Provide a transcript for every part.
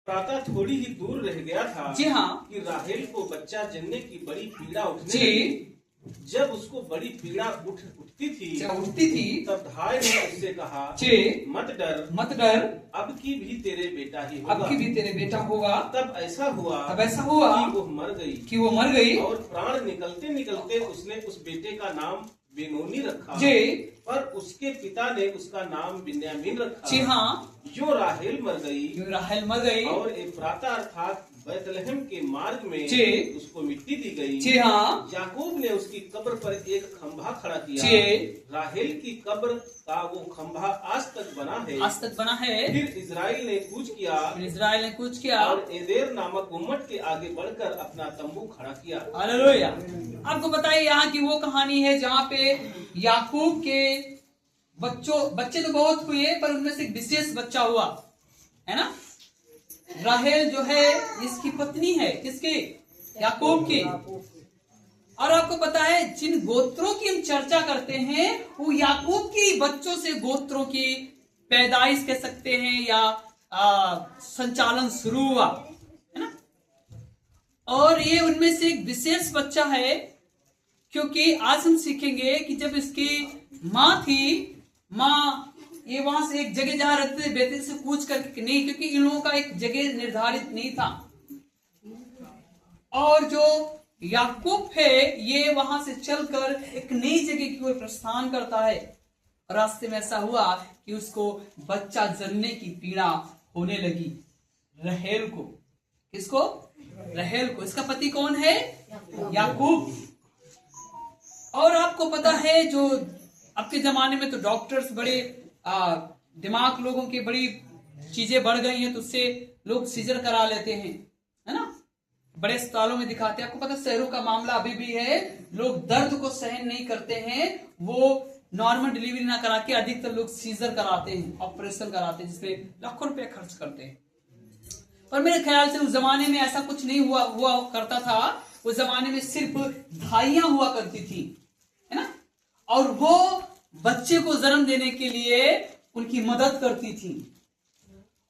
प्रातः थोड़ी ही दूर रह गया था। जी हाँ। कि राहेल को बच्चा जनने की बड़ी पीड़ा उठने जी। लगी। जब उसको बड़ी पीड़ा उठती थी तब धाय ने उससे कहा, मत डर, मत डर, अब की भी तेरे बेटा ही होगा। अब की भी तेरे बेटा होगा। तब ऐसा हुआ कि वो मर गई और प्राण निकलते निकलते उसने उस बेटे का नाम बेनोनी रखा। जी। पर उसके पिता ने उसका नाम बिन्यामीन रखा। जी हाँ। जो राहेल मर गई और एफ्राता अर्थात बैतलहम के मार्ग में उसको मिट्टी दी गई। जी हाँ। याकूब ने उसकी कब्र पर एक खंभा खड़ा किया। राहेल की कब्र का वो खंभा आज तक बना है। फिर इजराइल ने कूच किया और एदेर नामक गुम्मट के आगे बढ़कर अपना तंबू खड़ा किया। हालेलुया। आपको बताइए यहाँ की वो कहानी है जहाँ पे याकूब के बच्चे तो बहुत हुए पर उनमें से एक विशेष बच्चा हुआ है ना। राहेल जो है इसकी पत्नी है, किसकी? याकूब की। और आपको पता है जिन गोत्रों की हम चर्चा करते हैं वो याकूब की बच्चों से गोत्रों की पैदाइश कह सकते हैं या संचालन शुरू हुआ है ना। और ये उनमें से एक विशेष बच्चा है क्योंकि आज हम सीखेंगे कि जब इसकी माँ ये वहां से एक जगह जहां रहते थे बेतेल से कूच करके नहीं, क्योंकि इन लोगों का एक जगह निर्धारित नहीं था। और जो याकूब है ये वहां से चलकर एक नई जगह की ओर प्रस्थान करता है। रास्ते में ऐसा हुआ कि उसको बच्चा जन्मने की पीड़ा होने लगी। राहेल को। किसको? राहेल को। इसका पति कौन है? याकूब। और आपको पता है जो अब के जमाने में तो डॉक्टर्स बड़े दिमाग लोगों की बड़ी चीजें बढ़ गई हैं तो उससे लोग सीजर करा लेते हैं है ना। बड़े अस्पतालों में दिखाते हैं। आपको पता शहरों का मामला अभी भी है। लोग दर्द को सहन नहीं करते हैं, वो नॉर्मल डिलीवरी ना करा के अधिकतर लोग सीजर कराते हैं, ऑपरेशन कराते हैं जिसपे लाखों रुपए खर्च करते हैं। पर मेरे ख्याल से उस जमाने में ऐसा कुछ नहीं हुआ करता था। उस जमाने में सिर्फ धाइयां हुआ करती थी है ना। और वो बच्चे को जन्म देने के लिए उनकी मदद करती थी।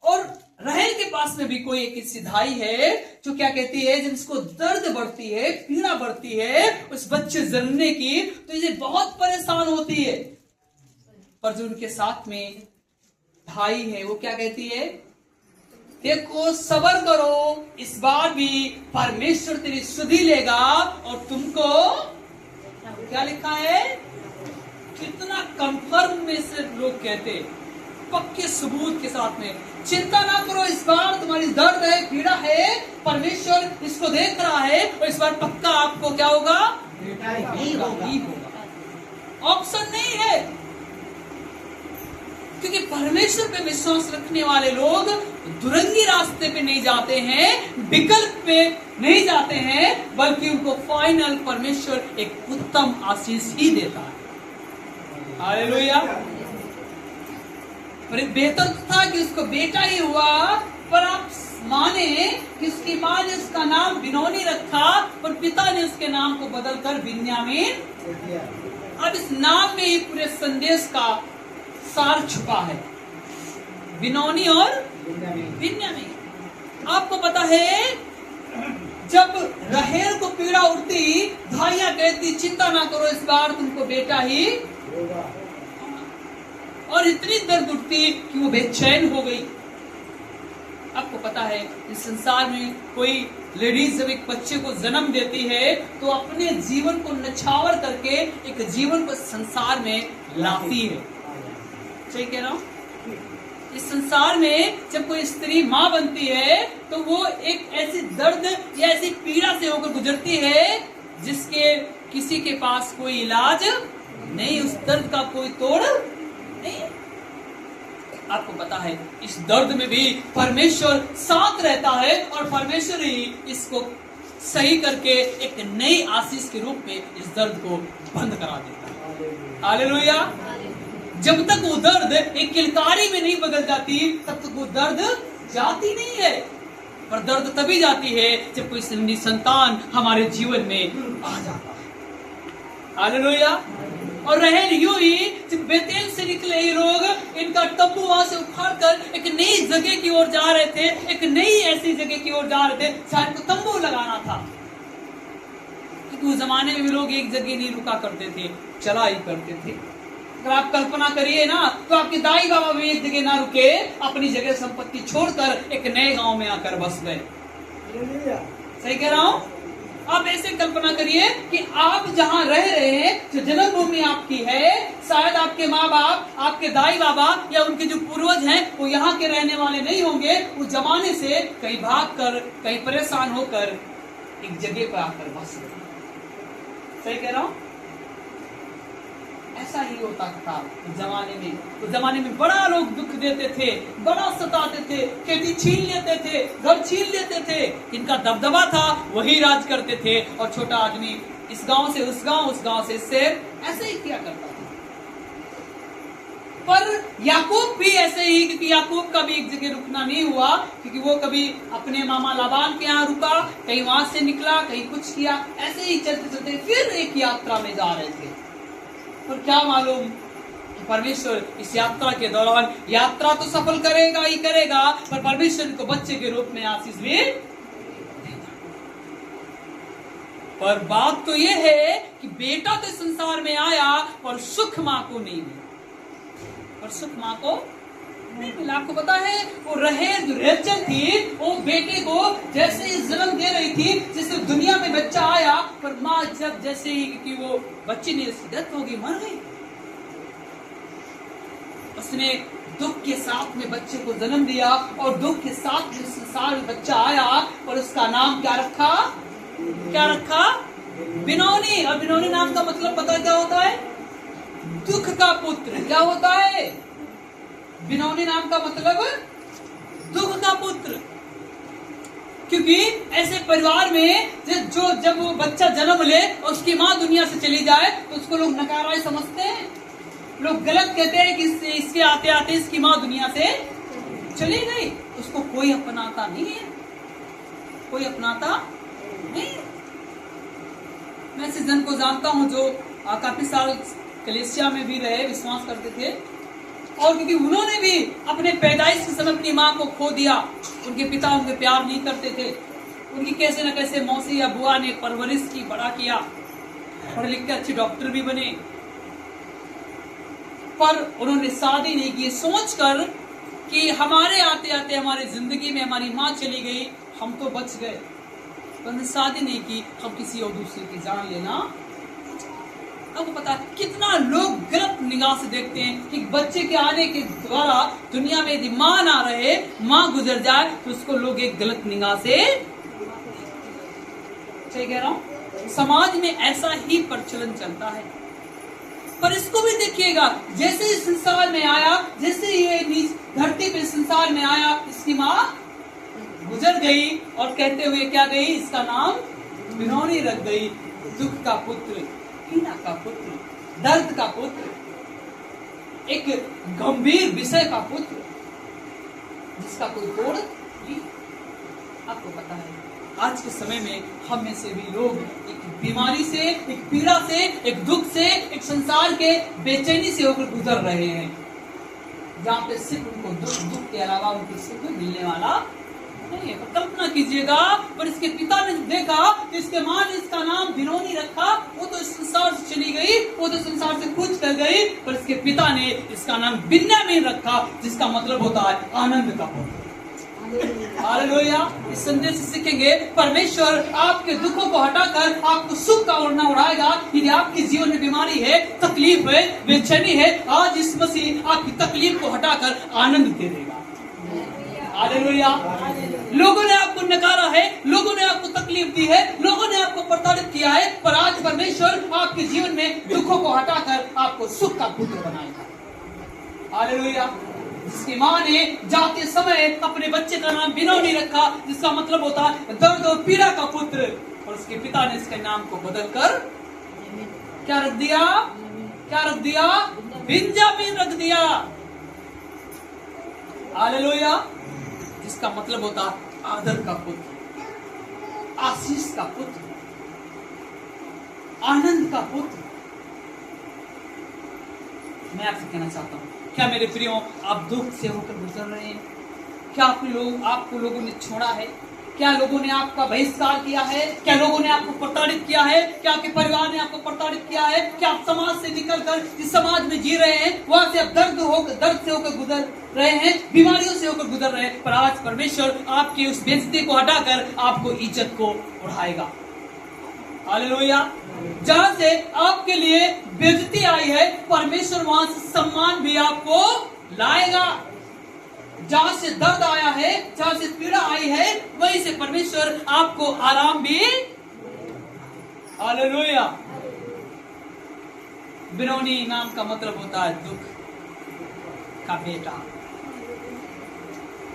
और राहेल के पास में भी कोई एक ऐसी धाई है जो क्या कहती है, जब इसको दर्द बढ़ती है, पीड़ा बढ़ती है उस बच्चे जन्मने की, तो ये बहुत परेशान होती है। पर जो उनके साथ में धाई है वो क्या कहती है, देखो सब्र करो, इस बार भी परमेश्वर तेरी सुधि लेगा और तुमको क्या लिखा है, कितना कंफर्म में से लोग कहते पक्के सबूत के साथ में, चिंता ना करो, इस बार तुम्हारी दर्द है, पीड़ा है, परमेश्वर इसको देख रहा है और इस बार पक्का आपको क्या होगा, ही होगा। ऑप्शन नहीं है, क्योंकि परमेश्वर पे विश्वास रखने वाले लोग दुरंगी रास्ते पे नहीं जाते हैं, विकल्प पे नहीं जाते हैं, बल्कि उनको फाइनल परमेश्वर एक उत्तम आशीष ही देता है। हालेलुया। पर बेहतर था कि उसको बेटा ही हुआ, पर आप माने कि उसकी माँ ने उसका नाम बिनोनी रखा पर पिता ने उसके नाम को बदलकर बिन्यामीन। अब इस नाम में ही पूरे संदेश का सार छुपा है, बिनोनी और बिन्यामीन। आपको पता है जब राहेल को पीड़ा उठती, धाइयां कहती चिंता ना करो, इस बार तुमको बेटा ही होगा। और इतनी दर्द उठती कि वो बेचैन हो गई। आपको पता है इस संसार में कोई लेडीज जब एक बच्चे को जन्म देती है तो अपने जीवन को नछावर करके एक जीवन को संसार में लाती है। सही कह रहा हूं? इस संसार में जब कोई स्त्री माँ बनती है तो वो एक ऐसी दर्द या ऐसी पीड़ा से होकर गुजरती है जिसके किसी के पास कोई इलाज नहीं, उस दर्द का कोई तोड़ नहीं। आपको पता है इस दर्द में भी परमेश्वर साथ रहता है और परमेश्वर ही इसको सही करके एक नई आशीष के रूप में इस दर्द को बंद करा देता है। हालेलुया। जब तक वो दर्द एक किलकारी में नहीं बदल जाती तब तक वो दर्द जाती नहीं है। पर दर्द तभी जाती है जब कोई संतान हमारे जीवन में आ जाता है। हालेलुया। और रहेल यूं ही जब बेतेल से निकले ये लोग इनका तंबू वहां से उखाड़कर एक नई जगह की ओर जा रहे थे, एक नई ऐसी जगह की ओर जा रहे थे जहां इनको तंबू लगाना था। क्योंकि उस जमाने में भी लोग एक जगह नहीं रुका करते थे, चला ही करते थे। अगर आप कल्पना करिए ना, तो आपके दाई बाबा भी एक जगह ना रुके, अपनी जगह संपत्ति छोड़कर एक नए गांव में आकर बस गए। सही कह रहा हूं? आप ऐसे कल्पना करिए कि आप जहां रह रहे हैं, जो जन्मभूमि आपकी है, शायद आपके माँ बाप, आपके दाई बाबा या उनके जो पूर्वज हैं वो यहाँ के रहने वाले नहीं होंगे। उस जमाने से कहीं भाग कर, कहीं परेशान होकर एक जगह पर आकर बस गए। सही कह रहा हूं? ऐसा ही होता था उस जमाने में। उस जमाने में बड़ा लोग दुख देते थे, बड़ा सताते थे, खेती छीन लेते थे, घर छीन लेते थे। इनका दबदबा था, वही राज करते थे, और छोटा आदमी इस गांव से उस गांव, उस गांव से इस शहर, ऐसे ही किया करता था। पर याकूब भी ऐसे ही, क्योंकि याकूब का भी एक जगह रुकना नहीं हुआ, क्योंकि वो कभी अपने मामा लाबान के यहाँ रुका, कहीं वहां से निकला, कहीं कुछ किया, ऐसे ही चलते चलते फिर एक यात्रा में जा रहे थे। और क्या मालूम परमेश्वर इस यात्रा के दौरान, यात्रा तो सफल करेगा ही करेगा, पर परमेश्वर को बच्चे के रूप में आशीष भी देगा। पर बात तो यह है कि बेटा तो संसार में आया और सुख मां को नहीं मिला, और सुख मां को नहीं मिला। आपको पता है वो रहेल, जो रेचल थी, वो बेटे को जैसे ही जन्म दे रही थी, जैसे दुनिया में बच्चा आया, पर माँ जब जैसे ही, क्योंकि वो बच्चे ने उसकी डेथ हो गई, मर गई, उसने दुख के साथ में बच्चे को जन्म दिया, और दुख के साथ में संसार में बच्चा आया, और उसका नाम क्या रखा? क्या रखा? बिनौनी। और बिनौनी नाम का मतलब पता क्या होता है? दुख का पुत्र। क्या होता है बिनौनी नाम का मतलब? दुख का पुत्र। क्योंकि ऐसे परिवार में जो जब वो बच्चा जन्म ले और उसकी माँ दुनिया से चली जाए, तो उसको लोग नकारा ही समझते हैं, लोग गलत कहते हैं कि इसके आते आते इसकी माँ दुनिया से चली गई। उसको कोई अपनाता नहीं है, कोई अपनाता नहीं। मैं ऐसे जन को जानता हूँ जो काफी साल कलीसिया में भी रहे, विश्वास करते थे, और क्योंकि उन्होंने भी अपने पैदाइश के समय अपनी माँ को खो दिया, उनके पिता उनके प्यार नहीं करते थे, उनकी कैसे न कैसे मौसी या बुआ ने परवरिश की, बड़ा किया, पढ़े लिख के अच्छे डॉक्टर भी बने, पर उन्होंने शादी नहीं की, सोचकर कि हमारे आते आते हमारी जिंदगी में हमारी माँ चली गई, हम तो बच गए। उन्होंने शादी नहीं की, हम किसी और दूसरे की जान लेना। आपको पता है कितना लोग गलत निगाह से देखते हैं कि बच्चे के आने के द्वारा दुनिया में यदि माँ ना रहे, माँ गुजर जाए, तो उसको लोग एक गलत निगाह से, सही कह रहा हूं, समाज में ऐसा ही प्रचलन चलता है। पर इसको भी देखिएगा, जैसे इस संसार में आया, जैसे ये धरती पे संसार में आया, इसकी माँ गुजर गई, और कहते हुए क्या गई? इसका नाम बिनौनी रख गई। दुख का पुत्र, पीड़ा का पुत्र, दर्द का पुत्र, एक गंभीर विषय का पुत्र, जिसका कोई तोड़ नहीं। आपको पता है आज के समय में हम में से भी लोग एक बीमारी से, एक पीड़ा से, एक दुख से, एक संसार के बेचैनी से होकर गुजर रहे हैं, जहाँ पे सिर्फ उनको दुख के अलावा उनको सुख मिलने वाला नहीं है। तो कल्पना कीजिएगा, पर इसके पिता ने देखा, इसके माँ ने इसका नाम बिनौनी रखा, वो तो इस संसार से चली गई, वो तो संसार से कूच कर गई, पर इसके पिता ने इसका नाम बिन्यामीन रखा, जिसका मतलब होता है आनंद का पुत्र। हालेलुया। इस संदेश से सीखेंगे परमेश्वर आपके दुखों को हटाकर आपको सुख का ओढ़ना उड़ाएगा। यदि आपके जीवन में बीमारी है, तकलीफ है, बेचैनी है, आज इस मसीह आपकी तकलीफ को हटाकर आनंद दे देगा। हालेलुया। लोगों ने आपको नकारा है, लोगों ने आपको तकलीफ दी है, लोगों ने आपको प्रताड़ित किया है, पर आज परमेश्वर आपके जीवन में दुखों को हटाकर आपको सुख का पुत्र बनाएगा। हालेलुया। जिसकी माँ ने जाते समय अपने बच्चे का नाम बिनौनी रखा, जिसका मतलब होता है दर्द और पीड़ा का पुत्र, और उसके पिता ने इसके नाम को बदलकर क्या रख दिया? क्या रख दिया? बिन्यामीन रख दिया। हालेलुया। जिसका मतलब होता आदर का पुत्र, आशीष का पुत्र, आनंद का पुत्र। मैं आपसे कहना चाहता हूँ, क्या मेरे प्रियो आप दुख से होकर गुजर रहे हैं? क्या आपको लोगों ने छोड़ा है? क्या लोगों ने आपका बहिष्कार किया है? क्या लोगों ने आपको प्रताड़ित किया है? क्या आपके परिवार ने आपको प्रताड़ित किया है? क्या आप समाज से निकलकर जिस समाज में जी रहे हैं वहां से आप दर्द से होकर गुजर रहे हैं, बीमारियों से होकर गुजर रहे हैं? पर आज परमेश्वर आपकी उस बेइज्जती को हटाकर आपको इज्जत को उठाएगा। हालेलुया। जहां से आपके लिए बेइज्जती आई है, परमेश्वर वहां से सम्मान भी आपको लाएगा। जहां से दर्द आया है, जहां से पीड़ा आई है, वहीं से परमेश्वर आपको आराम भी। हालेलुया। बिनोनी नाम का मतलब होता है दुख का बेटा,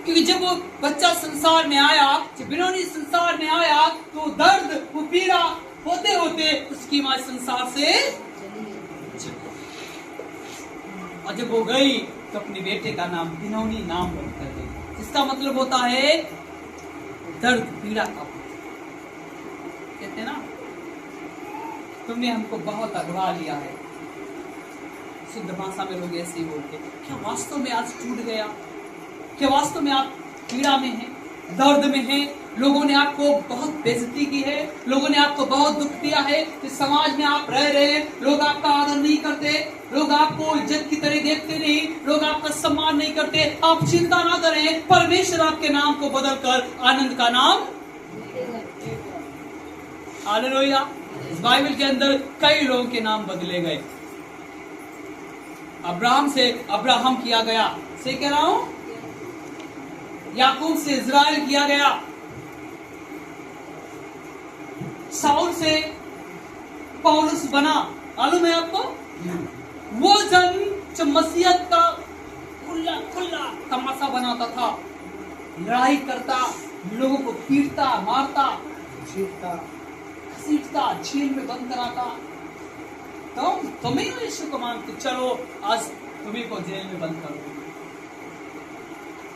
क्योंकि जब वो बच्चा संसार में आया, जब बिनोनी संसार में आया, तो दर्द, वो पीड़ा होते होते उसकी मां संसार से, और जब वो गई तो अपने बेटे का नाम बिनोनी नाम रख गई, जिसका मतलब होता है दर्द पीड़ा का। कहते हैं ना, तुमने हमको बहुत अगवा लिया है। शुद्ध भाषा में लोग ऐसे ही बोलते, क्या वास्तव में आज टूट गया? क्या वास्तव में आप पीड़ा में हैं, दर्द में हैं? लोगों ने आपको बहुत बेइज्जती की है, लोगों ने आपको बहुत दुख दिया है। इस समाज में आप रह रहे हैं, लोग आपका आदर नहीं करते, लोग आपको इज्जत की तरह देखते नहीं, लोग आपका सम्मान नहीं करते। आप चिंता ना करें, परमेश्वर आपके नाम को बदलकर आनंद का नाम। हालेलुया। इस बाइबल के अंदर कई लोगों के नाम बदले गए। अब्राहम से अब्राहम किया गया, से कह रहा हूं, याकूब से इज़राइल किया गया, साउल से पौलुस बना। मालूम है आपको? वो जन जो मसीहत का खुला तमाशा बनाता था, लड़ाई करता, लोगों को पीटता, मारता, घसीटता, जेल में बंद कराता। तो तुम्हें यीशु को मानते, चलो आज तुम्हें को जेल में बंद करो।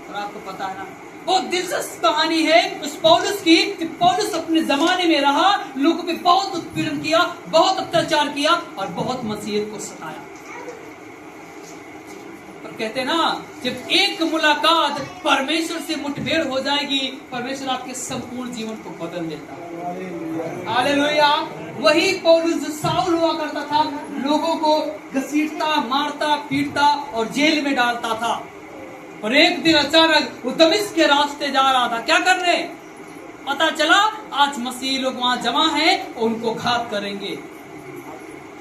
और आपको पता है ना, बहुत दिलचस्प कहानी है उस पौलुस की, कि पौलुस अपने जमाने में रहा, लोगों पे बहुत उत्पीड़न किया, बहुत अत्याचार किया और बहुत मसीहत को सताया। पर कहते ना, जब एक मुलाकात परमेश्वर से मुठभेड़ हो जाएगी, परमेश्वर आपके संपूर्ण जीवन को बदल देता है। हालेलुया। वही पौलुस जो साउल हुआ करता था, लोगों को घसीटता, मारता, पीटता और जेल में डालता था, और एक दिन अचानक वो दमिश्क के रास्ते जा रहा था। क्या करने? पता चला आज मसीही लोग वहां जमा हैं और उनको घात करेंगे।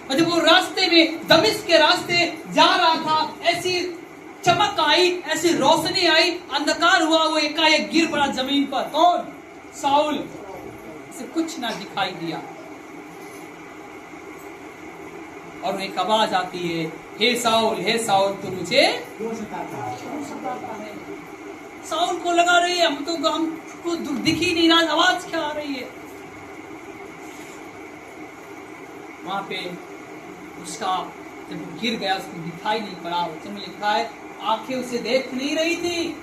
और जब वो रास्ते में दमिश्क के रास्ते जा रहा था, ऐसी चमक आई, ऐसी रोशनी आई, अंधकार हुआ, वो एकाएक गिर पड़ा जमीन पर। कौन? साउल। इसे कुछ ना दिखाई दिया और एक आवाज आती है, हे साउल तू मुझे क्यों सताता है? साउल को लगा रही है हमको दिख ही नहीं रहा, आवाज क्या आ रही है? वहां पे उसका जब गिर गया, उसको दिखाई नहीं पड़ा। वचन में लिखा है, आंखें उसे देख नहीं रही थी,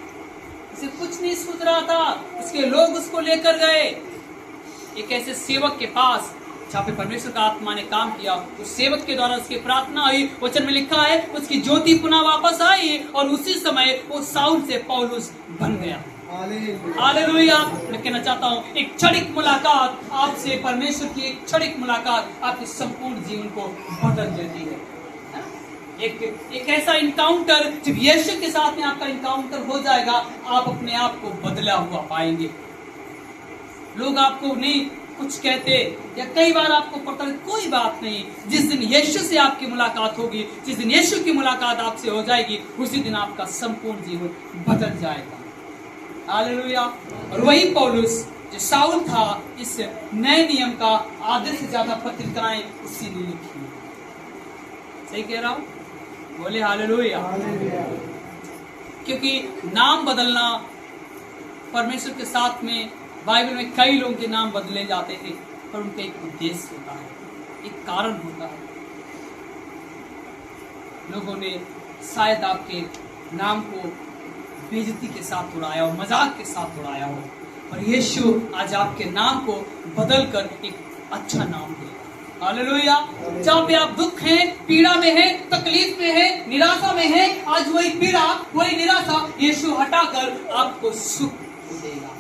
उसे कुछ नहीं सूझ रहा था। उसके लोग उसको लेकर गए एक ऐसे सेवक के पास, जहाँ पे परमेश्वर का आत्मा ने काम किया। उस सेवक के द्वारा उसकी प्रार्थना हुई। वचन में लिखा है, उसकी ज्योति पुनः वापस आई और उसी समय वो साउल से पौलुस बन गया। हालेलुया। मैं कहना चाहता हूँ, एक क्षणिक मुलाकात आपसे, परमेश्वर की एक क्षणिक मुलाकात आपके संपूर्ण जीवन को बदल देती है। एक ऐसा इनकाउंटर, जब यीशु के साथ में आपका इनकाउंटर हो जाएगा, आप अपने आप को बदला हुआ पाएंगे। लोग आपको नहीं कुछ कहते या कई बार आपको पता है, कोई बात नहीं। जिस दिन यीशु से आपकी मुलाकात होगी, जिस दिन यीशु की मुलाकात आपसे हो जाएगी, उसी दिन आपका संपूर्ण जीवन बदल जाएगा। हालेलुया। और वही पौलुस जो साउल था, इस नए नियम का आधे से ज्यादा पत्रिकाएं उसी ने लिखी। सही कह रहा हूं? बोले हालेलुया। क्योंकि नाम बदलना, परमेश्वर के साथ में बाइबल में कई लोगों के नाम बदले जाते थे, पर उनका एक उद्देश्य होता है, एक कारण होता है। लोगों ने शायद आपके नाम को बेइज्जती के साथ उड़ाया हो, मजाक के साथ उड़ाया हो, और यीशु आज आपके नाम को बदलकर एक अच्छा नाम देगा। हालेलुया। जहाँ पे आप दुख है, पीड़ा में है, तकलीफ में है, निराशा में है, आज वही पीड़ा, वही निराशा यीशु हटाकर आपको सुख को देगा,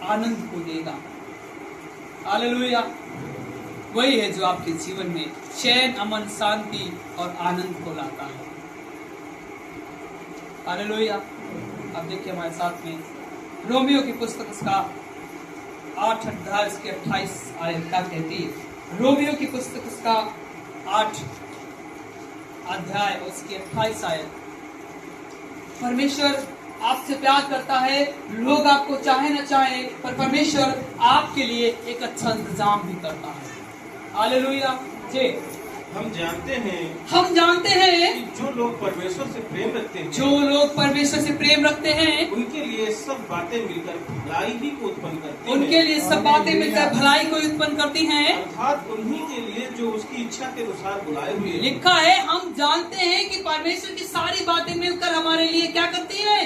आनंद को देगा। हालेलुया। वही है जो आपके जीवन में चैन, अमन, शांति और आनंद को लाता है। हालेलुया। अब देखिए हमारे साथ में रोमियो की पुस्तक उसका 8 अध्याय इसके 28 आयत क्या कहती है। रोमियो की पुस्तक उसका 8 अध्याय उसकी 28 आयत। परमेश्वर आपसे प्यार करता है, लोग आपको चाहे न चाहे, पर परमेश्वर आपके लिए एक अच्छा इंतजाम भी करता है। हालेलुया। जी, हम जानते हैं कि जो लोग परमेश्वर से प्रेम रखते हैं, उनके लिए सब बातें मिलकर भलाई ही को उत्पन्न करती हैं। उनके लिए सब बातें मिलकर भलाई को उत्पन्न करती हैं, अर्थात उन्हीं के लिए जो उसकी इच्छा के अनुसार बुलाए हुए हैं। लिखा है, हम जानते हैं कि परमेश्वर की सारी बातें मिलकर हमारे लिए क्या करती हैं,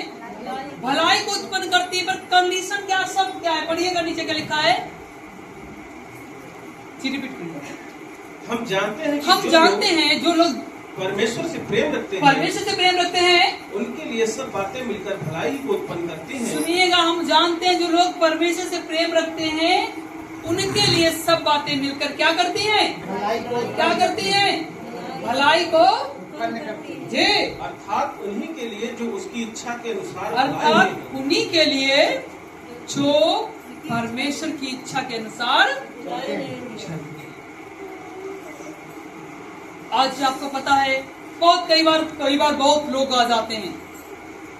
भलाई को उत्पन्न करती है। पर कंडीशन क्या, सब क्या है, पढ़िएगा नीचे क्या लिखा है, रिपीट करिए। हम जानते हैं जो लोग परमेश्वर से प्रेम रखते हैं, उनके लिए सब बातें मिलकर भलाई को उत्पन्न करती हैं। सुनिएगा, हम जानते हैं जो लोग परमेश्वर से प्रेम रखते हैं, उनके लिए सब बातें मिलकर क्या करती हैं, भलाई को जी, अर्थात उन्हीं के लिए जो उसकी इच्छा के अनुसार, अर्थात उन्हीं के लिए जो परमेश्वर की इच्छा के अनुसार चलते। आज आपको पता है, बहुत कई बार बहुत लोग आ जाते हैं,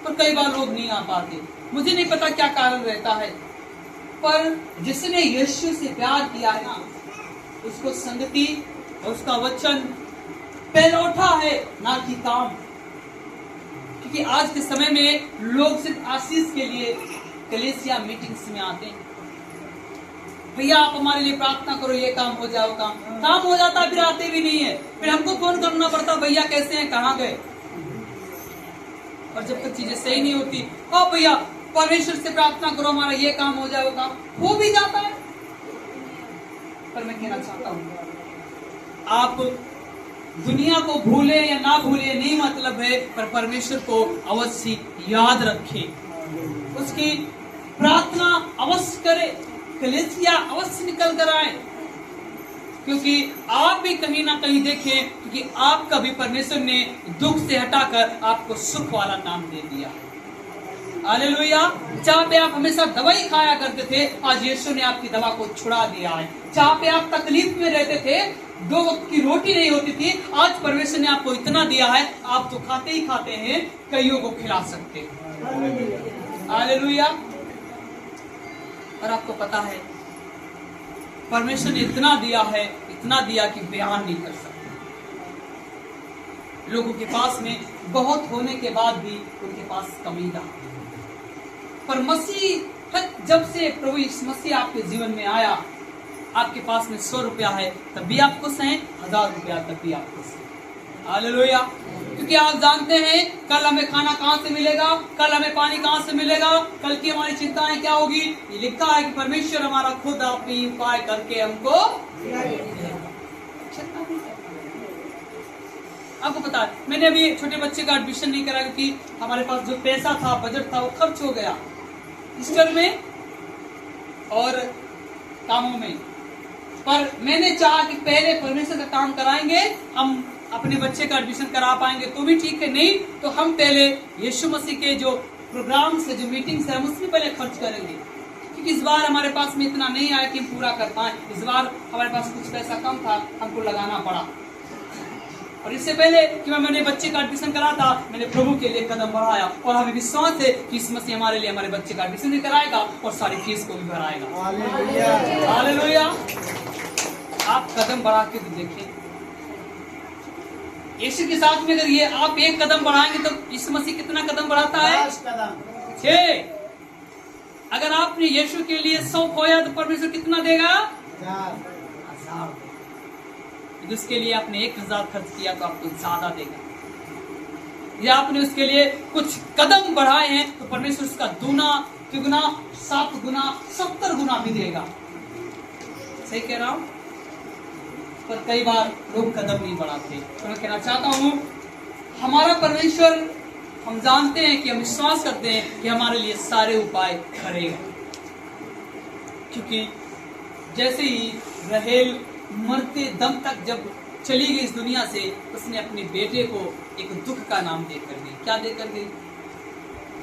पर कई बार लोग नहीं आ पाते। मुझे नहीं पता क्या कारण रहता है, पर जिसने यीशु से प्यार किया है ना, उसको संगति और उसका वचन पहले उठा है, ना कि काम। क्योंकि आज के समय में लोग सिर्फ आशीष के लिए कलीसिया मीटिंग्स में आते हैं। भैया आप हमारे लिए प्रार्थना करो, ये काम हो जाओ, काम हो जाता, फिर आते भी नहीं है। फिर हमको फोन करना पड़ता, भैया कैसे हैं, कहाँ गए। और जब तक चीजें सही नहीं होती, ओ भैया परमेश्वर से प्रार्थना करो, हमारा ये काम हो जाए, वो काम हो भी जाता है। पर मैं कहना चाहता हूँ, आप दुनिया को भूले या ना भूले नहीं मतलब है, पर परमेश्वर को अवश्य याद रखें, उसकी प्रार्थना अवश्य करें, कलीसिया अवश्य निकल कर आए। क्योंकि आप भी कहीं ना कहीं देखें, क्योंकि आपका भी परमेश्वर ने दुख से हटाकर आपको सुख वाला नाम दे दिया। हालेलुया। जहाँ पे आप हमेशा दवाई खाया करते थे, आज यीशु ने आपकी दवा को छुड़ा दिया है। जहाँ पे आप तकलीफ में रहते थे, 2 वक्त की रोटी नहीं होती थी, आज परमेश्वर ने आपको इतना दिया है, आप तो खाते ही खाते हैं, कईयों को खिला सकते हैं। हालेलुया। और आपको पता है, परमेश्वर ने इतना दिया कि बयान नहीं कर सकते। लोगों के पास में बहुत होने के बाद भी उनके पास कमी रहा। पर मसीह, जब से प्रभु यीशु मसीह आपके जीवन में आया, आपके पास में 100 रुपया है तब भी आप खुश हैं, 1000 रुपया तब भी आप खुश हैं। हालेलुया। क्योंकि आप जानते हैं कल हमें खाना कहाँ से मिलेगा, कल हमें पानी कहाँ से मिलेगा, कल की हमारी चिंताएं क्या होगी। ये लिखा है कि परमेश्वर हमारा खुद अपनी उपाय करके हमको आपको पता है, मैंने अभी छोटे बच्चे का एडमिशन नहीं करा क्योंकि हमारे पास जो पैसा था, बजट था, वो खर्च हो गया ईस्टर में और कामों में। पर मैंने चाहा कि पहले परमेश्वर का काम कराएंगे, हम अपने बच्चे का एडमिशन करा पाएंगे तो भी ठीक है, नहीं तो हम पहले यीशु मसीह के जो प्रोग्राम्स है, जो मीटिंग्स है, हम उसमें पहले खर्च करेंगे। क्योंकि इस बार हमारे पास में इतना नहीं आया कि हम पूरा कर पाए। इस बार हमारे पास कुछ पैसा कम था, हमको लगाना पड़ा। और इससे पहले कि मैंने बच्चे का एडमिशन करा था, मैंने प्रभु के लिए कदम बढ़ाया और हमें विश्वास है कि इस मसीह हमारे लिए हमारे बच्चे का एडमिशन भी कराएगा और सारी फीस को भी भराएगा। हालेलुया। आप कदम बढ़ा के देखिए, यीशु के साथ में अगर ये आप एक कदम बढ़ाएंगे तो इस मसीह कितना कदम बढ़ाता है? 6। अगर आपने यीशु के लिए 100 खोया तो परमेश्वर कितना देगा? 1000। जिसके लिए आपने 1000 खर्च किया तो आपको ज्यादा देगा। या आपने उसके लिए कुछ कदम बढ़ाए हैं तो परमेश्वर उसका दूना, तिगुना, 7 गुना, 70 गुना भी देगा। सही कह रहा हूं? पर कई बार लोग कदम नहीं बढ़ाते। तो मैं कहना चाहता हूँ, हमारा परमेश्वर, हम जानते हैं कि हम विश्वास करते हैं कि हमारे लिए सारे उपाय करेगा, क्योंकि जैसे ही राहेल मरते दम तक जब चली गई इस दुनिया से, उसने अपने बेटे को एक दुख का नाम देकर गई। क्या देकर गई?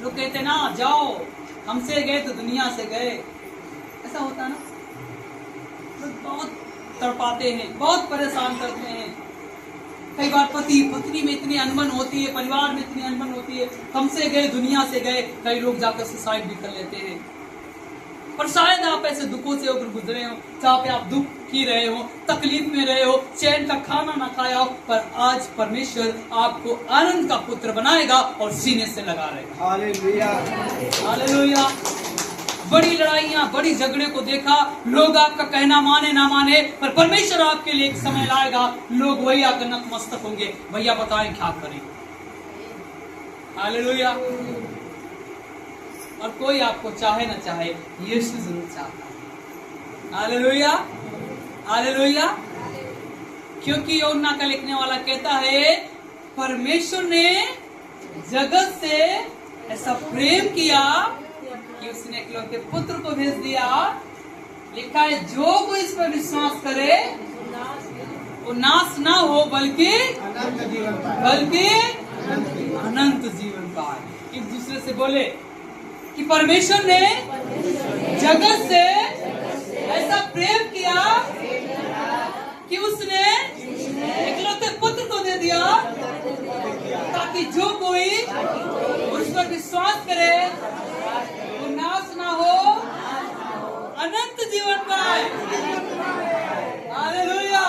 लोग कहते ना, जाओ, हमसे गए तो दुनिया से गए। ऐसा होता ना, लोग बहुत तड़पाते हैं, बहुत परेशान करते हैं। कई बार पति पत्नी में इतनी अनबन होती है, परिवार में इतनी अनबन होती है, हमसे गए दुनिया से गए। कई लोग जाकर सुसाइड भी कर लेते हैं। पर शायद आप ऐसे दुखों से होकर गुजरे हो, जहाँ पे आप दुख की रहे हो, तकलीफ में रहे हो, चैन का खाना ना खाया हो, पर आज परमेश्वर आपको आनंद का पुत्र बनाएगा और सीने से लगा रहेगा। Hallelujah, hallelujah. बड़ी लड़ाइयाँ, बड़ी झगड़े को देखा, लोग आपका कहना माने ना माने, पर परमेश्वर आपके लिए एक समय लाएगा, लोग वही आकर नतमस्तक होंगे, भैया बताएं क्या करें। हालेलुया। और कोई आपको चाहे ना चाहे, यीशु जरूर चाहता है। Hallelujah, hallelujah. क्योंकि यूहन्ना का लिखने वाला कहता है, परमेश्वर ने जगत से ऐसा प्रेम किया कि उसने इकलौते पुत्र को भेज दिया। लिखा है, जो कोई इस पर विश्वास करे वो नाश ना हो, बल्कि अनंत जीवन पाए। एक दूसरे से बोले कि परमेश्वर ने जगत से ऐसा प्रेम किया कि उसने इकलौते पुत्र को दे दिया, ताकि जो कोई उस पर विश्वास करे वो नाश ना हो, अनंत जीवन पाए। हालेलुया।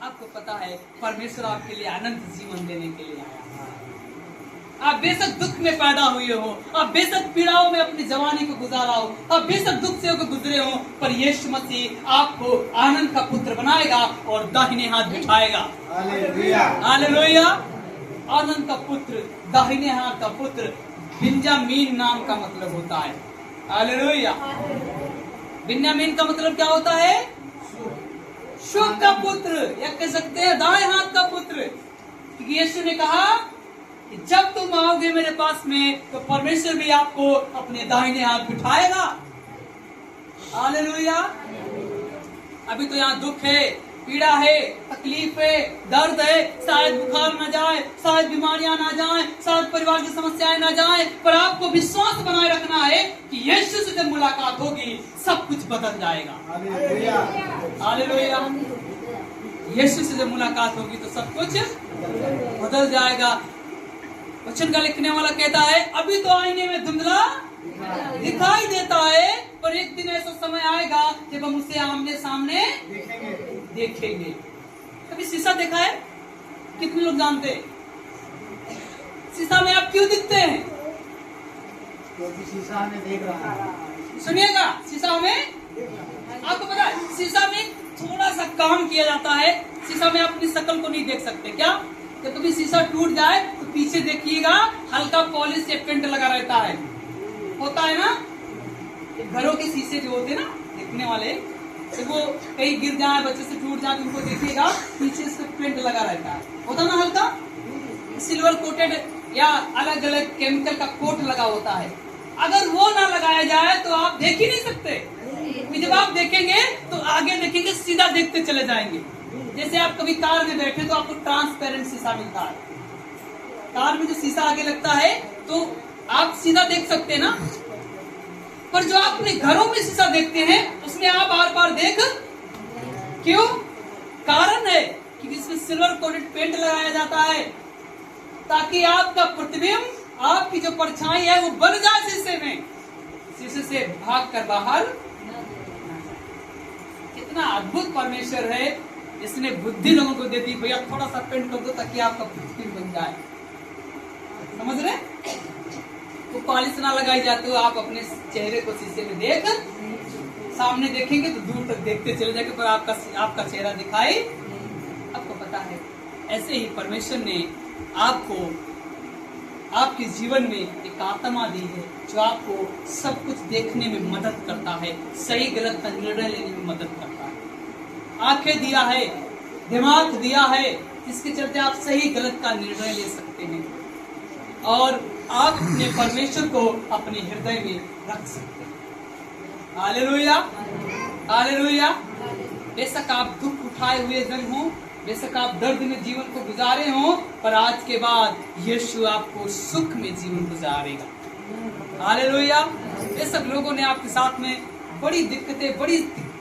आपको पता है, परमेश्वर आपके लिए अनंत जीवन देने के लिए आया। आप बेशक दुख में पैदा हुए हो, आप बेशक पीड़ाओं में अपनी जवानी को गुजारा हो, आप बेशक दुख से होकर गुजरे हो, पर यीशु मसीह आपको आनंद का पुत्र बनाएगा और दाहिने हाथ बिठाएगा। Hallelujah, hallelujah. आनंद का पुत्र, दाहिने हाथ का पुत्र, बिन्यामीन नाम का मतलब होता है। हालेलुया। बिन्यामीन का मतलब क्या होता है? शुभ का पुत्र, या कह सकते हैं दाएं हाथ का पुत्र। क्योंकि यीशु ने कहा, जब तुम आओगे मेरे पास में, तो परमेश्वर भी आपको अपने दाहिने हाथ बिठाएगा। हालेलुया। अभी तो यहाँ दुख है, पीड़ा है, तकलीफ है, दर्द है, शायद बुखार ना जाए, शायद बीमारियां ना जाए, शायद परिवार की समस्याएं ना जाए, पर आपको विश्वास बनाए रखना है कि यीशु से जब मुलाकात होगी सब कुछ बदल जाएगा। Hallelujah, hallelujah. यीशु से जब मुलाकात होगी तो सब कुछ बदल जाएगा। वचन का लिखने वाला कहता है, अभी तो आईने में धुंधला दिखाई देता है, पर एक दिन ऐसा समय आएगा जब हम उसे आमने सामने देखेंगे। कभी शीशा देखा है? कितने लोग जानते हैं? शीशा में आप क्यों दिखते हैं? क्योंकि शीशा हमें देख रहा है। सुनिएगा, शीशा में आपको पता है, शीशा में थोड़ा सा काम किया जाता है। शीशा में अपनी शक्ल को नहीं देख सकते क्या? जब कभी शीशा टूट जाए तो पीछे देखिएगा, हल्का पॉलिश या पेंट लगा रहता है, होता है ना। घरों के शीशे जो होते हैं ना दिखने वाले, तो वो कहीं गिर जाए, बच्चे से टूट जाए, उनको देखिएगा पीछे से पेंट लगा रहता है, होता ना, हल्का सिल्वर कोटेड या अलग अलग केमिकल का कोट लगा होता है। अगर वो ना लगाया जाए तो आप देख ही नहीं सकते। जब आप देखेंगे तो आगे देखेंगे, सीधा देखते चले जाएंगे। जैसे आप कभी कार में बैठे तो आपको ट्रांसपेरेंट शीशा मिलता है, कार में जो शीशा आगे लगता है तो आप सीधा देख सकते हैं ना। पर जो आप अपने घरों में शीशा देखते हैं उसमें आप बार बार देख, क्यों? कारण है कि इसमें सिल्वर कोटेड पेंट लगाया जाता है, ताकि आपका प्रतिबिंब, आपकी जो परछाई है वो बन जाए शीशे में, शीशे से भाग कर बाहर। कितना अद्भुत परमेश्वर है, इसने बुद्धि लोगों को देती, भैया थोड़ा सा पेंट कर दो ताकि आपका प्रतिबिंब बन जाए। समझ रहे? वो पॉलिश ना लगाई जाती हो, आप अपने चेहरे को शीशे में देख, सामने देखेंगे तो दूर तक देखते चले जाएंगे, पर आपका चेहरा दिखाई। आपको पता है, ऐसे ही परमेश्वर ने आपको आपके जीवन में एक आत्मा दी है जो आपको सब कुछ देखने में मदद करता है, सही गलत का निर्णय लेने में मदद करता है। आंखें दिया है, दिमाग दिया है, जिसके चलते आप सही गलत का निर्णय ले सकते हैं और आप अपने परमेश्वर को अपने हृदय में रख सकते हैं। Hallelujah, hallelujah. बेशक आप दुख उठाए हुए जन हो, बेशक आप दर्द में जीवन को गुजारे हो, पर आज के बाद यीशु आपको सुख में जीवन गुजारेगा। हालेलुया। बेशक लोगों ने आपके साथ में बड़ी दिक्कतें, बड़ी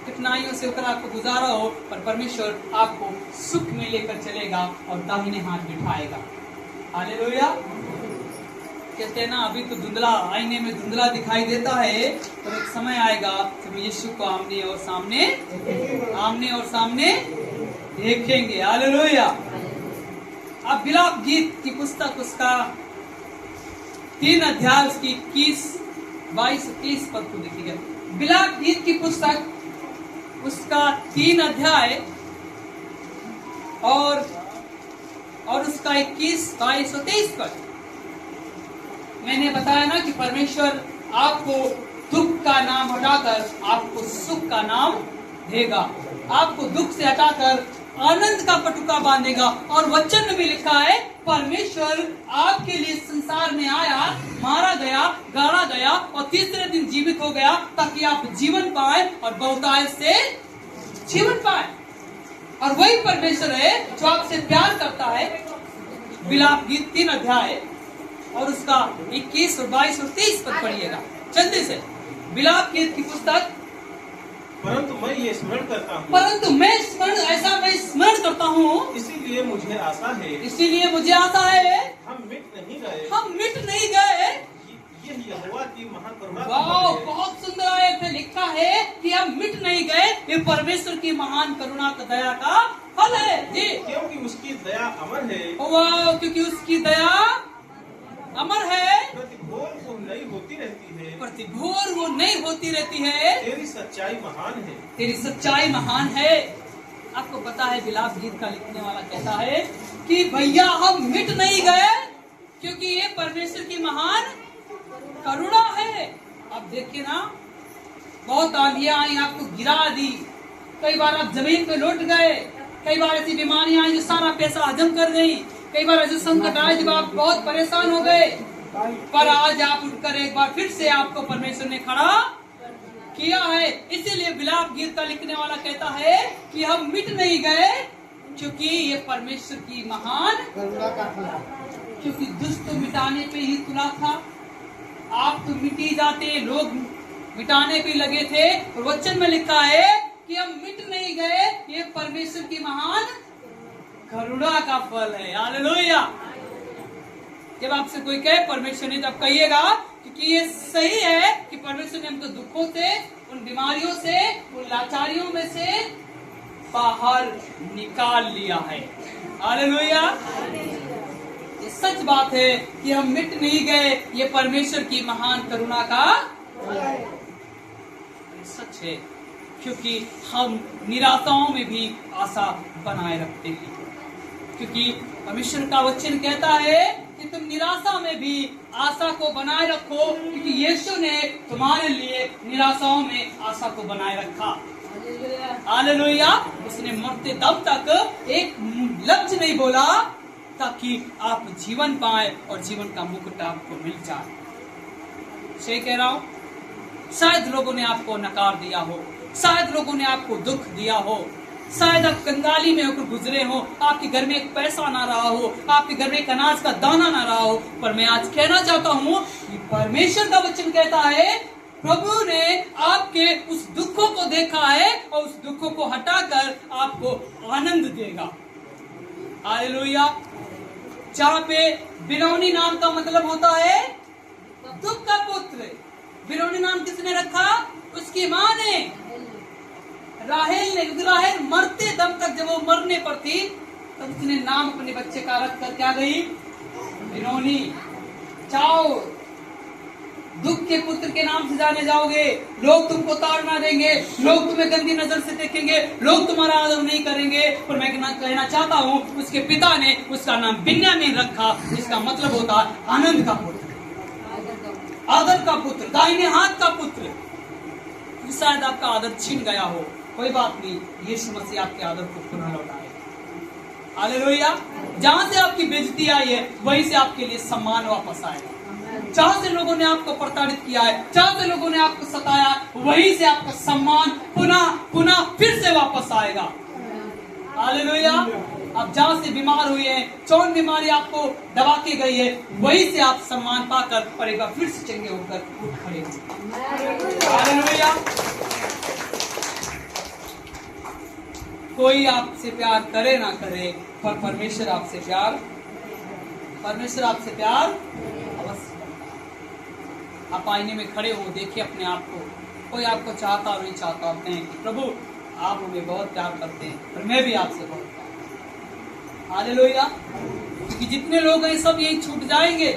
कठिनाइयों से होकर आपको गुजारा हो, पर परमेश्वर आपको सुख में लेकर चलेगा और दाहिने हाथ बिठाएगा। हालेलुया। कहते हैं ना, अभी तो धुंधला, आईने में धुंधला दिखाई देता है, पर एक समय आएगा जब यीशु को आमने और सामने देखेंगे। हालेलुया। अब विलाप गीत की पुस्तक उसका 3 अध्याय उसकी 21, 22, 23 पद को देखिएगा। विलाप गीत की पुस्तक उसका 3 अध्याय और उसका 21, 22 और 23 पद। मैंने बताया ना कि परमेश्वर आपको दुख का नाम हटाकर आपको सुख का नाम देगा, आपको दुख से हटाकर आनंद का पटुका बांधेगा। और वचन में भी लिखा है, परमेश्वर आपके लिए संसार में आया, मारा गया, गाड़ा गया और तीसरे दिन जीवित हो गया, ताकि आप जीवन पाए और बहुतायत से जीवन पाए। और वही परमेश्वर है जो आपसे प्यार करता है। विलाप गीत 3 अध्याय और उसका 21 और 22 और 23 पद पढ़िएगा जल्दी से। विलाप गीत की पुस्तक। परंतु मैं ये स्मरण करता हूँ, मैं स्मरण करता हूँ, इसीलिए मुझे आशा है, हम मिट नहीं गए। ये यहोवा की महान करुणा का फल है। बहुत सुंदर आयत में लिखा है कि हम मिट नहीं गए, ये परमेश्वर की महान करुणा का दया का फल है जी। क्योंकि उसकी दया अमर है। वाह, क्योंकि उसकी दया अमर है, प्रतिभोर वो नई होती रहती है, तेरी सच्चाई महान है। आपको पता है, विलाप गीत का लिखने वाला कहता है कि भैया हम मिट नहीं गए, क्योंकि ये परमेश्वर की महान करुणा है। अब देखिए ना, बहुत आंधियां आई, आपको गिरा दी, कई बार आप जमीन पे लौट गए, कई बार ऐसी बीमारियां आई जो सारा पैसा हजम कर गई, कई बार ऐसे संकट आए जब आप बहुत परेशान हो गए, पर आज आप उठकर एक बार फिर से आपको परमेश्वर ने खड़ा किया है। इसीलिए विलाप गीत का लिखने वाला कहता है कि हम मिट नहीं गए, क्योंकि ये परमेश्वर की महान करुणा का फल है। क्योंकि दुष्ट तो मिटाने पे ही तुला था, आप तो मिट ही जाते, लोग मिटाने पे लगे थे। और वचन में लिखा है कि हम मिट नहीं गए, ये परमेश्वर की महान करुणा का फल है। हालेलुया। जब आपसे कोई कहे परमेश्वर ने, तब कहिएगा क्योंकि ये सही है कि परमेश्वर ने हमको दुखों से, उन बीमारियों से, उन लाचारियों में से बाहर निकाल लिया है। हालेलुया। ये सच बात है कि हम मिट नहीं गए, ये परमेश्वर की महान करुणा का सच है, क्योंकि हम निराशाओं में भी आशा बनाए रखते हैं। क्योंकि परमेश्वर का वचन कहता है कि तुम निराशा में भी आशा को बनाए रखो, क्योंकि यीशु ने तुम्हारे लिए निराशाओं में आशा को बनाए रखा। हालेलुया। उसने मरते दम तक एक लफ्ज नहीं बोला, ताकि आप जीवन पाए और जीवन का मुकुट आपको मिल जाए। सही कह रहा हूँ? शायद लोगों ने आपको नकार दिया हो, शायद लोगों ने आपको दुख दिया हो, शायद आप कंगाली में होकर गुजरे हो, आपके घर में एक पैसा ना रहा हो, आपके घर में एक अनाज का दाना ना रहा हो, पर मैं आज कहना चाहता हूँ कि परमेश्वर का वचन कहता है, प्रभु ने आपके उस दुखों को देखा है और उस दुखों को हटाकर आपको आनंद देगा। हालेलुया। जहाँ पे बिनौनी नाम का मतलब होता है दुख का पुत्र। बिनौनी नाम किसने रखा? उसकी माँ ने, राहेल ने। क्योंकि राहेल मरते दम तक, जब वो मरने पर थी, तब उसने नाम अपने बच्चे का रख कर क्या गई? बिनौनी। जाओ, दुख के पुत्र के नाम से जाने जाओगे, लोग तुमको ताड़ना देंगे, लोग तुम्हें गंदी नजर से देखेंगे, लोग तुम्हारा आदर नहीं करेंगे, पर मैं कहना चाहता हूँ, उसके पिता ने उसका नाम बिन्यामीन रखा, जिसका मतलब होता है आनंद का पुत्र, आदर का पुत्र, दाहिने हाथ का पुत्र। शायद आपका आदर छीन गया हो, कोई बात नहीं, यीशु मसीह आपके आदर को पुनः लौटाएगा। हालेलुया। जहां से आपकी बेइज्जती आई है वहीं से आपके लिए सम्मान वापस आएगा। जहां से लोगों ने आपको प्रताड़ित किया है, जहां से लोगों ने आपको सताया है, वहीं से आपका सम्मान पुनः पुनः फिर से वापस आएगा। हालेलुया। आप जहां से बीमार हुए हैं, कौन बीमारी आपको दबा के गई है, वहीं से आप सम्मान पाकर और एक बार फिर से चंगे होकर उठ खड़े होंगे। हालेलुया। कोई आपसे प्यार करे ना करे, पर परमेश्वर आपसे प्यार अवश्य करता है। आप आईने में खड़े हो, देखिए अपने आप को। कोई आपको चाहता और नहीं चाहता, आप कहें कि प्रभु आप हमें बहुत प्यार करते हैं और मैं भी आपसे बहुत प्यार करता हूं। हालेलुया। क्योंकि जितने लोग हैं सब यही छूट जाएंगे,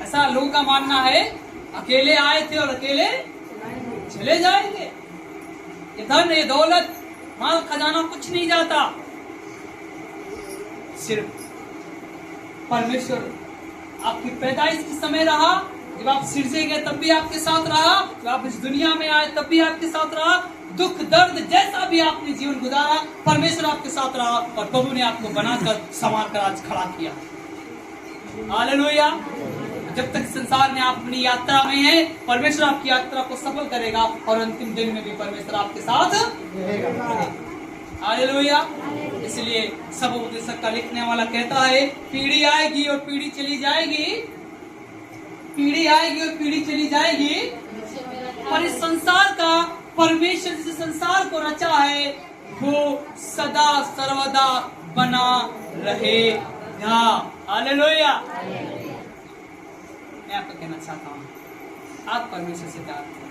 ऐसा लोगों का मानना है। अकेले आए थे और अकेले चले जाएंगे। ये धन, ये दौलत, माल खजाना कुछ नहीं जाता। सिर्फ परमेश्वर आपकी पैदाइश के समय रहा, जब आप सिरजे गए तब भी आपके साथ रहा, जब आप इस दुनिया में आए तब भी आपके साथ रहा। दुख दर्द जैसा भी आपने जीवन गुजारा, परमेश्वर आपके साथ रहा और प्रभु ने आपको बनाकर संवार कर आज खड़ा किया। हालेलुया। जब तक संसार में आप अपनी यात्रा में है, परमेश्वर आपकी यात्रा को सफल करेगा और अंतिम दिन में भी परमेश्वर आपके साथ रहेगा। हालेलुया। इसलिए सब उपदेशक का लिखने वाला कहता है, पीढ़ी आएगी और पीढ़ी चली जाएगी, पीढ़ी आएगी और पीढ़ी चली जाएगी, पर इस संसार का परमेश्वर जिस संसार को रचा है वो सदा सर्वदा बना रहेगा। हालेलुया। मैं आपको कहना चाहता हूँ, आप परमेश्वर से प्यार करें।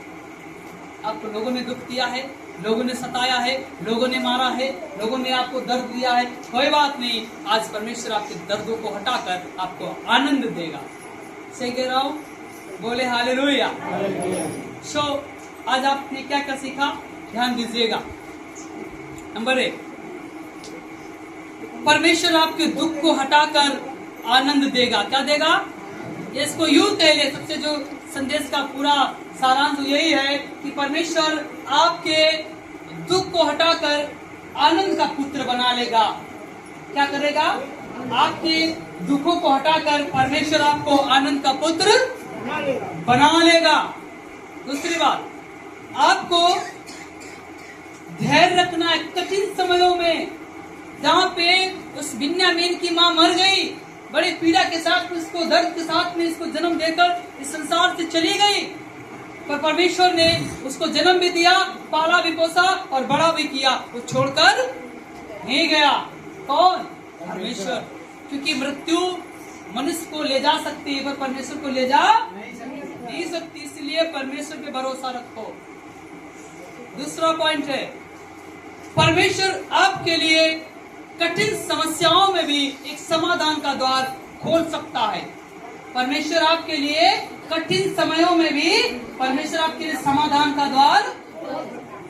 आपको लोगों ने दुख दिया है, लोगों ने सताया है, लोगों ने मारा है, लोगों ने आपको दर्द दिया है, कोई बात नहीं। आज परमेश्वर आपके दर्दों को हटाकर आपको आनंद देगा। सही कह रहा हूं? बोले हालेलुया। सो आज आपने क्या क्या सीखा, ध्यान दीजिएगा। नंबर 1, परमेश्वर आपके दुख को हटाकर आनंद देगा। क्या देगा? इसको यूं कह ले, सबसे जो संदेश का पूरा सारांश यही है कि परमेश्वर आपके दुख को हटाकर आनंद का पुत्र बना लेगा। क्या करेगा? आपके दुखों को हटाकर परमेश्वर आपको आनंद का पुत्र बना लेगा। दूसरी बात, आपको धैर्य रखना है कठिन समयों में। जहाँ पे उस बिन्यामीन की माँ मर गई, बड़ी पीड़ा के साथ, उसको दर्द के साथ में इसको जन्म देकर इस संसार से चली गई, पर परमेश्वर ने उसको जन्म भी दिया, पाला भी, पोसा और बड़ा भी किया। वो छोड़कर नहीं गया। कौन? परमेश्वर। क्योंकि मृत्यु मनुष्य को ले जा सकती है पर परमेश्वर को ले जा नहीं सकती। इसलिए परमेश्वर पे भरोसा रखो। दूसरा पॉइंट है, परमेश्वर आपके लिए कठिन समस्याओं में भी एक समाधान का द्वार खोल सकता है। परमेश्वर आपके लिए कठिन समयों में भी परमेश्वर आपके लिए समाधान का द्वार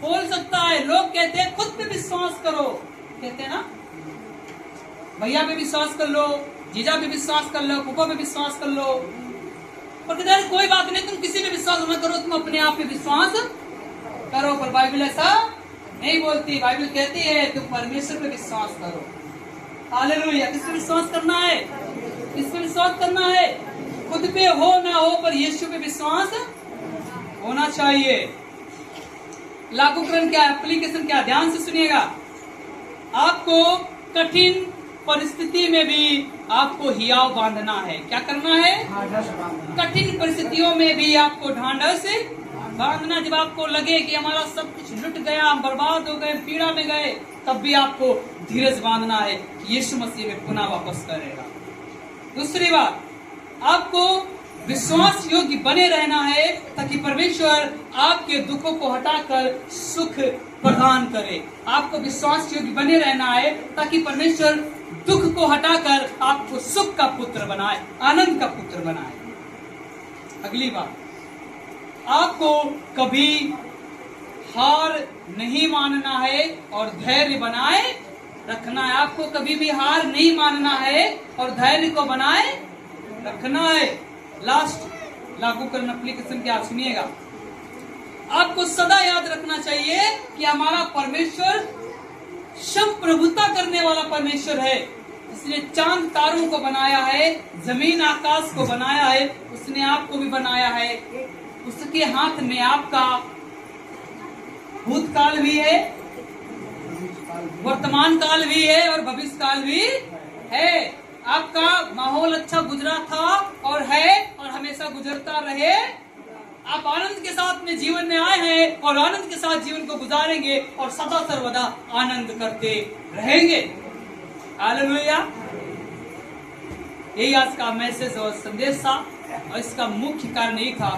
खोल सकता है। लोग कहते हैं खुद पे विश्वास करो, कहते हैं ना, भैया पे विश्वास कर लो, जीजा पे विश्वास कर लो, फूफा पे विश्वास कर लो। और कहते हैं कोई बात नहीं, तुम किसी पे विश्वास मत करो, तुम अपने आप पे विश्वास करो। पर बाइबल ऐसा नहीं बोलती। बाइबल कहती है तुम परमेश्वर पे विश्वास करो। हालेलुया। किस पे विश्वास करना है? किस पे विश्वास करना है? खुद पे हो ना हो, पर यीशु पे विश्वास होना चाहिए। लागूकरण क्या है, एप्लीकेशन क्या? ध्यान से सुनिएगा। आपको कठिन परिस्थिति में भी आपको हियाव बांधना है। क्या करना है? कठिन परिस्थितियों में भी आपको ढांढस बांधना। जब आपको लगे कि हमारा सब कुछ लुट गया, हम बर्बाद हो गए, पीड़ा में गए, तब भी आपको धीरज बांधना है कि यीशु मसीह में पुनः वापस करेगा। दूसरी बात, आपको विश्वास योग्य बने रहना है ताकि परमेश्वर आपके दुखों को हटाकर सुख प्रदान करे। आपको विश्वास योग्य बने रहना है ताकि परमेश्वर दुख को हटाकर आपको सुख का पुत्र बनाए, आनंद का पुत्र बनाए। अगली बात, आपको कभी हार नहीं मानना है और धैर्य बनाए रखना है। आपको कभी भी हार नहीं मानना है और धैर्य को बनाए रखना है। लास्ट लागूकरण एप्लीकेशन क्या? सुनिएगा। आपको सदा याद रखना चाहिए कि हमारा परमेश्वर संप्रभुता करने वाला परमेश्वर है। उसने चांद तारों को बनाया है, जमीन आकाश को बनाया है, उसने आपको भी बनाया है। उसके हाथ में आपका भूतकाल भी है, वर्तमान काल भी है और भविष्य काल भी है। आपका माहौल अच्छा गुजरा था और है और हमेशा गुजरता रहे। आप आनंद के साथ में जीवन में आए हैं और आनंद के साथ जीवन को गुजारेंगे और सदा सर्वदा आनंद करते रहेंगे। हालेलुया। यही आज का मैसेज और संदेश था और इसका मुख्य कारण यही था